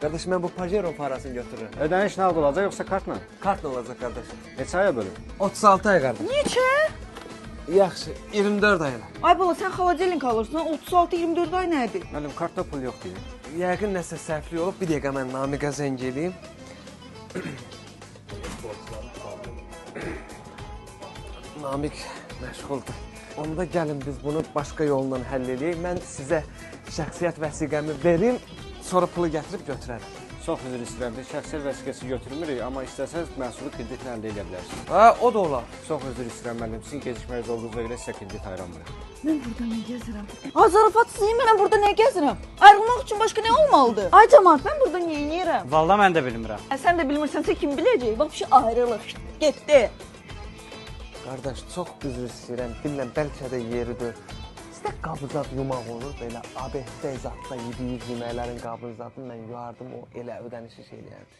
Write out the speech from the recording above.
Qardaş, mən bu Pajero parasını götürürəm. Ödəniş nəqd olacaq yoxsa kartla? Kartla olacaq qardaş. Neçə aya bölüb? 36 ay qardaş. Neçə? Yaxşı, 24 ay elə. Ay bala, sən xaladelik alırsan, 36-24 ay nədir? Müəllim, kartda pul yoxdur. Yəqin nəsə səhvlik olub. Bir dəqiqə mən Namiqə zəng eləyim. Namiq məşğuldur. Onda gəlin biz bunu başqa yolla həll eləyək. Mən sizə şəxsiyyət vəsiqəmi verim, sonra pulu gətirib götürərəm. Çox üzr istəyirəm, biz şəxsiyyət vəsiqəsi götürmürük, amma istəsəz məhsulu kreditlə əldə edə bilərsiniz. Ha, o da olar. Çox üzr istəyirəm müəllim, sizin gecikməniz olduğunuza görə sizə kredit ayıramırıq. Mən burada nə gəzirəm? Ay zarafatsızım, mən burada nə gəzirəm? Ayrılmaq üçün başqa nə olmalıdır? Ay cəmaət, mən burada nə edirəm? Vallahi mən də bilmirəm. Sən də bilmirsənsə kim biləcək? Bax, bir şey ayrılıq. Getdi. Qardaş, çox üzr istəyirəm. Bilməm, bəlkə də yeridir. Sizdə qabızat yumaq olur, belə ABS-də zadda yediyi yeməklərin qabızatını mən yuyardım, o elə ödənişi şey eləyərdi.